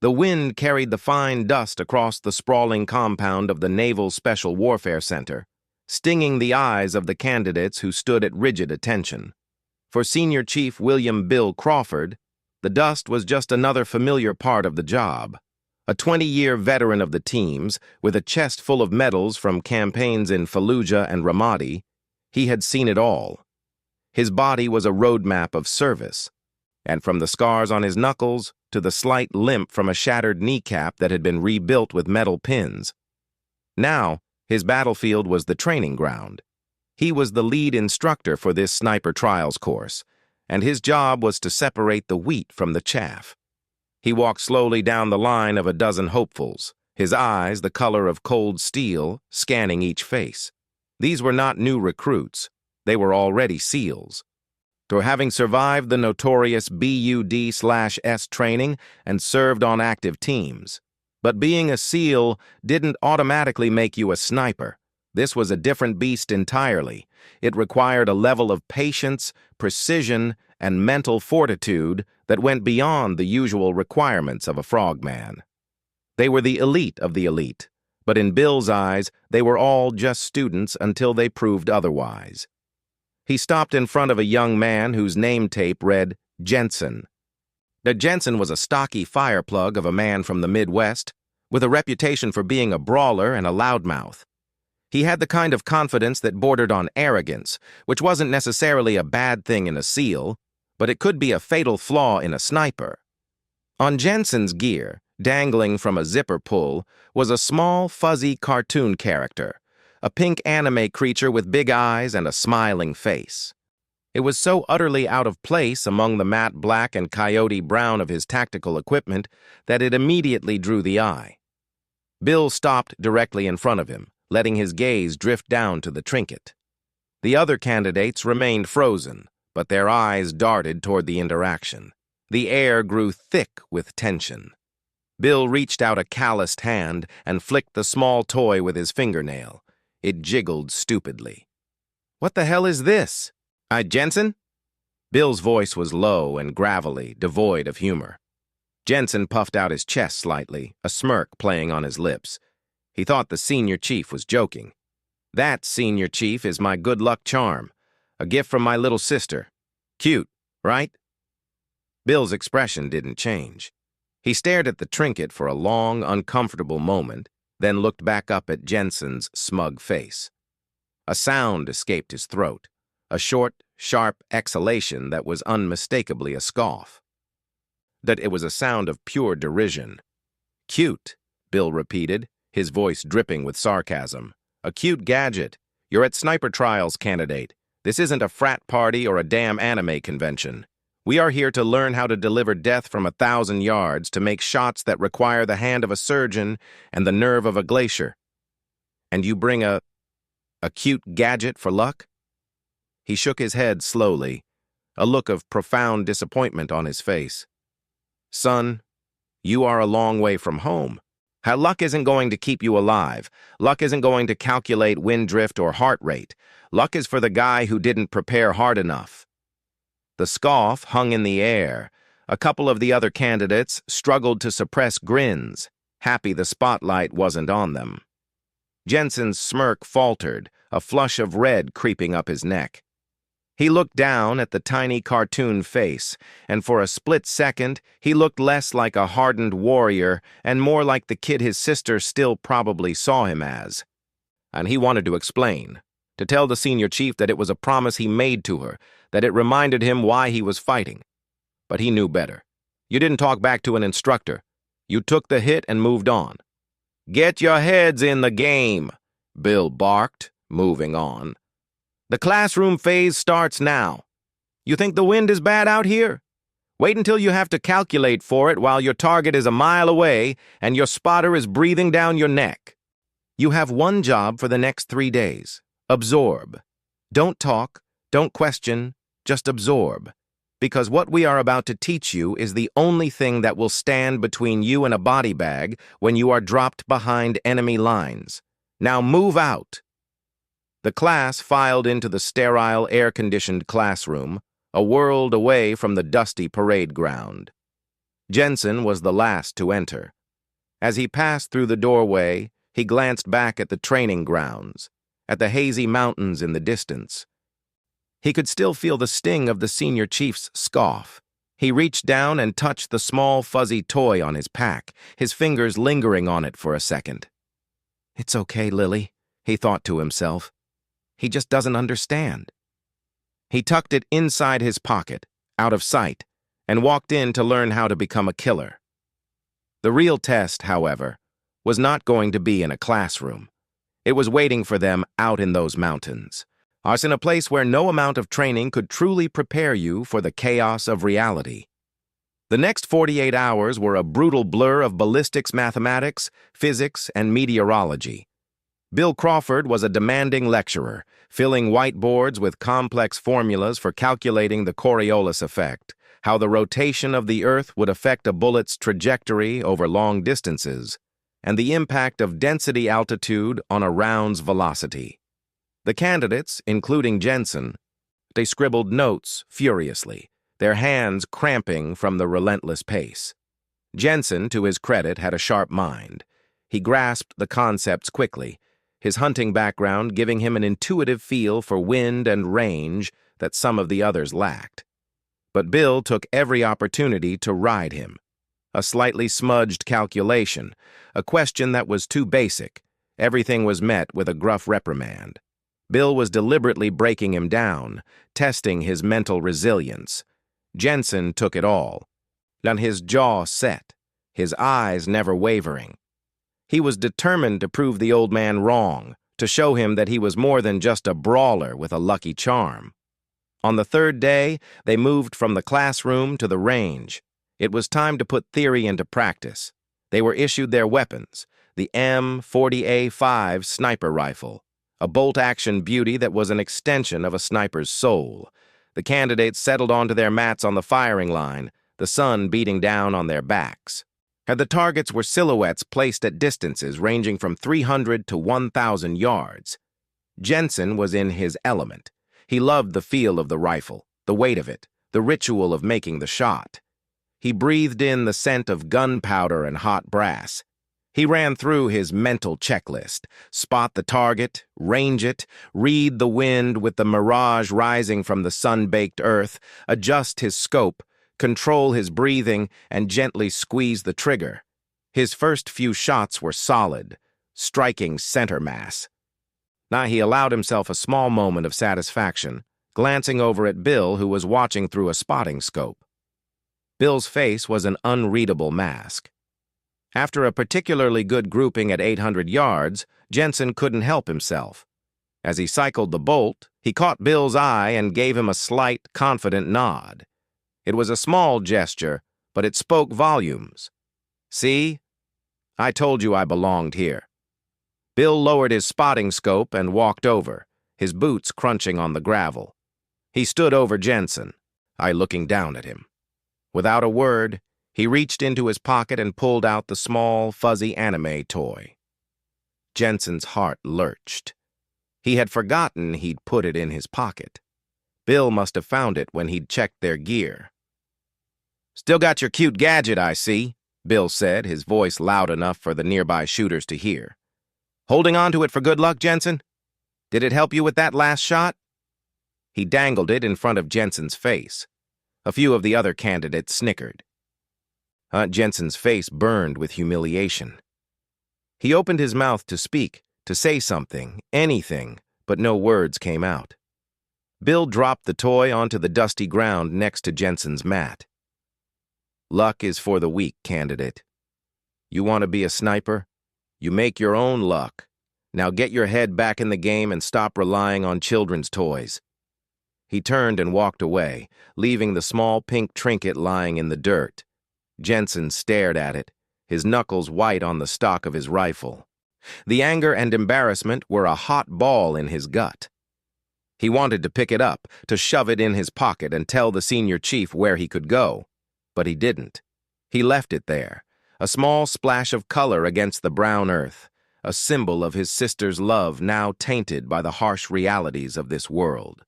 The wind carried the fine dust across the sprawling compound of the Naval Special Warfare Center, stinging the eyes of the candidates who stood at rigid attention. For Senior Chief William Bill Crawford, the dust was just another familiar part of the job. A 20-year veteran of the teams, with a chest full of medals from campaigns in Fallujah and Ramadi, he had seen it all. His body was a roadmap of service, and from the scars on his knuckles to the slight limp from a shattered kneecap that had been rebuilt with metal pins. Now, his battlefield was the training ground. He was the lead instructor for this sniper trials course, and his job was to separate the wheat from the chaff. He walked slowly down the line of a dozen hopefuls, his eyes the color of cold steel, scanning each face. These were not new recruits. They were already SEALs. For having survived the notorious BUD/S training and served on active teams. But being a SEAL didn't automatically make you a sniper. This was a different beast entirely. It required a level of patience, precision, and mental fortitude that went beyond the usual requirements of a frogman. They were the elite of the elite, but in Bill's eyes, they were all just students until they proved otherwise. He stopped in front of a young man whose name tape read Jensen. Now, Jensen was a stocky fireplug of a man from the Midwest, with a reputation for being a brawler and a loudmouth. He had the kind of confidence that bordered on arrogance, which wasn't necessarily a bad thing in a SEAL, but it could be a fatal flaw in a sniper. On Jensen's gear, dangling from a zipper pull, was a small, fuzzy cartoon character, a pink anime creature with big eyes and a smiling face. It was so utterly out of place among the matte black and coyote brown of his tactical equipment that it immediately drew the eye. Bill stopped directly in front of him, letting his gaze drift down to the trinket. The other candidates remained frozen, but their eyes darted toward the interaction. The air grew thick with tension. Bill reached out a calloused hand and flicked the small toy with his fingernail. It jiggled stupidly. "What the hell is this? Jensen?" Bill's voice was low and gravelly, devoid of humor. Jensen puffed out his chest slightly, a smirk playing on his lips. He thought the Senior Chief was joking. "That, Senior Chief, is my good luck charm. A gift from my little sister. Cute, right?" Bill's expression didn't change. He stared at the trinket for a long, uncomfortable moment, then looked back up at Jensen's smug face. A sound escaped his throat, a short, sharp exhalation that was unmistakably a scoff. That it was a sound of pure derision. "Cute," Bill repeated, his voice dripping with sarcasm. "A cute gadget. You're at sniper trials, candidate. This isn't a frat party or a damn anime convention. We are here to learn how to deliver death from 1,000 yards, to make shots that require the hand of a surgeon and the nerve of a glacier. And you bring a cute gadget for luck?" He shook his head slowly, a look of profound disappointment on his face. "Son, you are a long way from home. How luck isn't going to keep you alive. Luck isn't going to calculate wind drift or heart rate. Luck is for the guy who didn't prepare hard enough." The scoff hung in the air. A couple of the other candidates struggled to suppress grins, happy the spotlight wasn't on them. Jensen's smirk faltered, a flush of red creeping up his neck. He looked down at the tiny cartoon face, and for a split second, he looked less like a hardened warrior and more like the kid his sister still probably saw him as. And he wanted to explain, to tell the Senior Chief that it was a promise he made to her, that it reminded him why he was fighting. But he knew better. You didn't talk back to an instructor. You took the hit and moved on. "Get your heads in the game," Bill barked, moving on. "The classroom phase starts now. You think the wind is bad out here? Wait until you have to calculate for it while your target is a mile away and your spotter is breathing down your neck. You have one job for the next 3 days. Absorb. Don't talk, don't question, just absorb. Because what we are about to teach you is the only thing that will stand between you and a body bag when you are dropped behind enemy lines. Now move out." The class filed into the sterile, air-conditioned classroom, a world away from the dusty parade ground. Jensen was the last to enter. As he passed through the doorway, he glanced back at the training grounds, at the hazy mountains in the distance. He could still feel the sting of the senior chief's scoff. He reached down and touched the small, fuzzy toy on his pack, his fingers lingering on it for a second. "It's okay, Lily," he thought to himself. "He just doesn't understand." He tucked it inside his pocket, out of sight, and walked in to learn how to become a killer. The real test, however, was not going to be in a classroom. It was waiting for them out in those mountains, in a place where no amount of training could truly prepare you for the chaos of reality. The next 48 hours were a brutal blur of ballistics mathematics, physics, and meteorology. Bill Crawford was a demanding lecturer, filling whiteboards with complex formulas for calculating the Coriolis effect, how the rotation of the Earth would affect a bullet's trajectory over long distances, and the impact of density altitude on a round's velocity. The candidates, including Jensen, they scribbled notes furiously, their hands cramping from the relentless pace. Jensen, to his credit, had a sharp mind. He grasped the concepts quickly, his hunting background giving him an intuitive feel for wind and range that some of the others lacked. But Bill took every opportunity to ride him. A slightly smudged calculation, a question that was too basic. Everything was met with a gruff reprimand. Bill was deliberately breaking him down, testing his mental resilience. Jensen took it all, and his jaw set, his eyes never wavering. He was determined to prove the old man wrong, to show him that he was more than just a brawler with a lucky charm. On the third day, they moved from the classroom to the range. It was time to put theory into practice. They were issued their weapons, the M40A5 sniper rifle, a bolt-action beauty that was an extension of a sniper's soul. The candidates settled onto their mats on the firing line, the sun beating down on their backs. The targets were silhouettes placed at distances ranging from 300 to 1,000 yards. Jensen was in his element. He loved the feel of the rifle, the weight of it, the ritual of making the shot. He breathed in the scent of gunpowder and hot brass. He ran through his mental checklist: spot the target, range it, read the wind with the mirage rising from the sun-baked earth, adjust his scope, control his breathing, and gently squeeze the trigger. His first few shots were solid, striking center mass. Now he allowed himself a small moment of satisfaction, glancing over at Bill, who was watching through a spotting scope. Bill's face was an unreadable mask. After a particularly good grouping at 800 yards, Jensen couldn't help himself. As he cycled the bolt, he caught Bill's eye and gave him a slight, confident nod. It was a small gesture, but it spoke volumes. "See? I told you I belonged here." Bill lowered his spotting scope and walked over, his boots crunching on the gravel. He stood over Jensen, looking down at him. Without a word, he reached into his pocket and pulled out the small, fuzzy anime toy. Jensen's heart lurched. He had forgotten he'd put it in his pocket. Bill must have found it when he'd checked their gear. "Still got your cute gadget, I see," Bill said, his voice loud enough for the nearby shooters to hear. "Holding on to it for good luck, Jensen? Did it help you with that last shot?" He dangled it in front of Jensen's face. A few of the other candidates snickered. Jensen's face burned with humiliation. He opened his mouth to speak, to say something, anything, but no words came out. Bill dropped the toy onto the dusty ground next to Jensen's mat. "Luck is for the weak, candidate. You want to be a sniper? You make your own luck. Now get your head back in the game and stop relying on children's toys." He turned and walked away, leaving the small pink trinket lying in the dirt. Jensen stared at it, his knuckles white on the stock of his rifle. The anger and embarrassment were a hot ball in his gut. He wanted to pick it up, to shove it in his pocket and tell the senior chief where he could go. But he didn't. He left it there, a small splash of color against the brown earth, a symbol of his sister's love now tainted by the harsh realities of this world.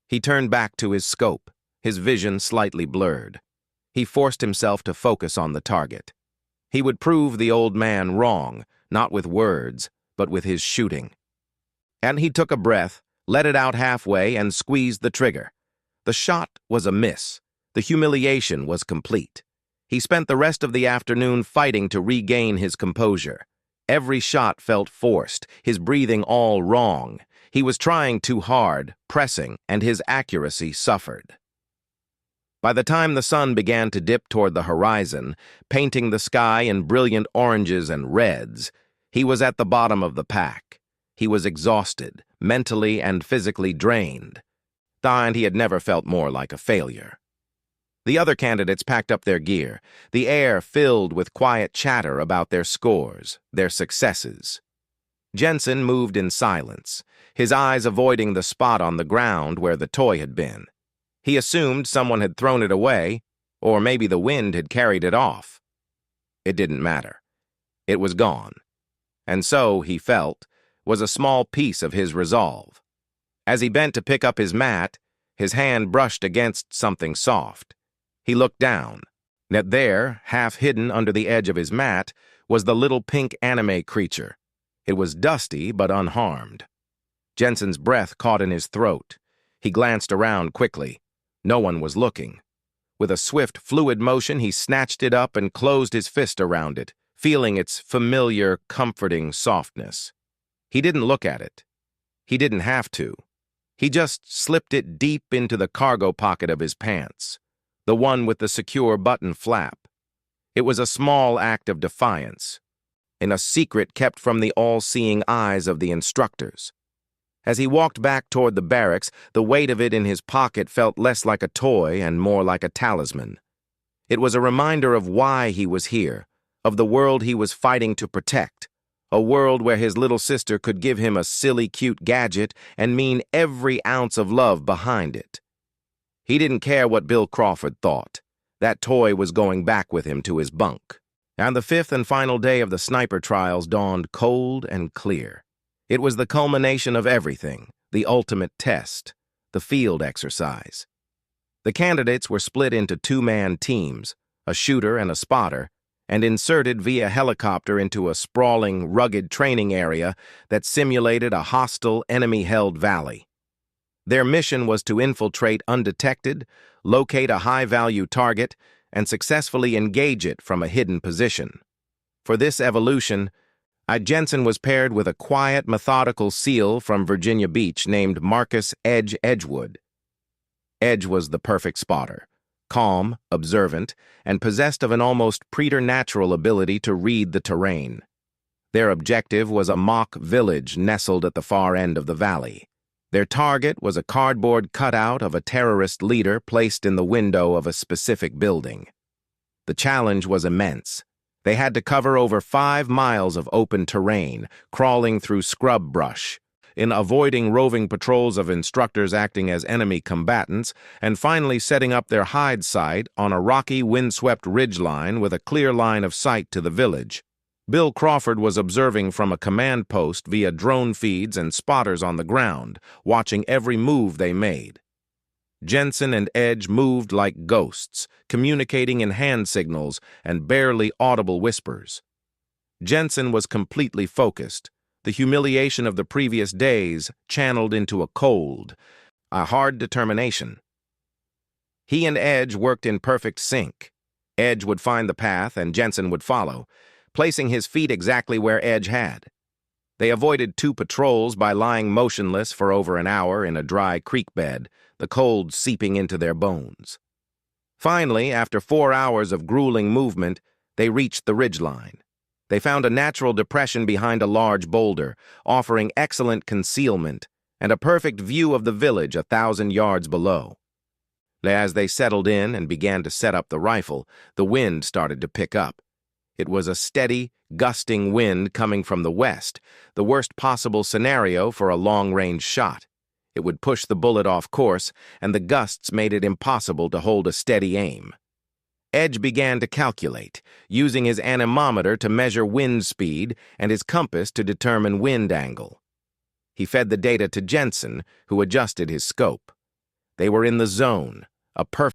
He turned back to his scope, his vision slightly blurred. He forced himself to focus on the target. He would prove the old man wrong, not with words, but with his shooting. And he took a breath, let it out halfway, and squeezed the trigger. The shot was a miss. The humiliation was complete. He spent the rest of the afternoon fighting to regain his composure. Every shot felt forced, his breathing all wrong. He was trying too hard, pressing, and his accuracy suffered. By the time the sun began to dip toward the horizon, painting the sky in brilliant oranges and reds, he was at the bottom of the pack. He was exhausted, mentally and physically drained. And he had never felt more like a failure. The other candidates packed up their gear, the air filled with quiet chatter about their scores, their successes. Jensen moved in silence, his eyes avoiding the spot on the ground where the toy had been. He assumed someone had thrown it away, or maybe the wind had carried it off. It didn't matter. It was gone. And so, he felt, was a small piece of his resolve. As he bent to pick up his mat, his hand brushed against something soft. He looked down. Yet there, half hidden under the edge of his mat, was the little pink anime creature. It was dusty but unharmed. Jensen's breath caught in his throat. He glanced around quickly. No one was looking. With a swift, fluid motion, he snatched it up and closed his fist around it, feeling its familiar, comforting softness. He didn't look at it. He didn't have to. He just slipped it deep into the cargo pocket of his pants, the one with the secure button flap. It was a small act of defiance, and a secret kept from the all-seeing eyes of the instructors. As he walked back toward the barracks, the weight of it in his pocket felt less like a toy and more like a talisman. It was a reminder of why he was here, of the world he was fighting to protect, a world where his little sister could give him a silly, cute gadget and mean every ounce of love behind it. He didn't care what Bill Crawford thought. That toy was going back with him to his bunk. And the fifth and final day of the sniper trials dawned cold and clear. It was the culmination of everything, the ultimate test, the field exercise. The candidates were split into two-man teams, a shooter and a spotter, and inserted via helicopter into a sprawling, rugged training area that simulated a hostile, enemy-held valley. Their mission was to infiltrate undetected, locate a high-value target, and successfully engage it from a hidden position. For this evolution, Jensen was paired with a quiet, methodical SEAL from Virginia Beach named Marcus Edge Edgewood. Edge was the perfect spotter, calm, observant, and possessed of an almost preternatural ability to read the terrain. Their objective was a mock village nestled at the far end of the valley. Their target was a cardboard cutout of a terrorist leader placed in the window of a specific building. The challenge was immense. They had to cover over 5 miles of open terrain, crawling through scrub brush, in avoiding roving patrols of instructors acting as enemy combatants, and finally setting up their hide site on a rocky, windswept ridgeline with a clear line of sight to the village. Bill Crawford was observing from a command post via drone feeds and spotters on the ground, watching every move they made. Jensen and Edge moved like ghosts, communicating in hand signals and barely audible whispers. Jensen was completely focused, the humiliation of the previous days channeled into a hard determination. He and Edge worked in perfect sync. Edge would find the path and Jensen would follow, placing his feet exactly where Edge had. They avoided 2 patrols by lying motionless for over an hour in a dry creek bed, the cold seeping into their bones. Finally, after 4 hours of grueling movement, they reached the ridgeline. They found a natural depression behind a large boulder, offering excellent concealment and a perfect view of the village 1,000 yards below. As they settled in and began to set up the rifle, the wind started to pick up. It was a steady, gusting wind coming from the west, the worst possible scenario for a long-range shot. It would push the bullet off course, and the gusts made it impossible to hold a steady aim. Edge began to calculate, using his anemometer to measure wind speed and his compass to determine wind angle. He fed the data to Jensen, who adjusted his scope. They were in the zone, a perfect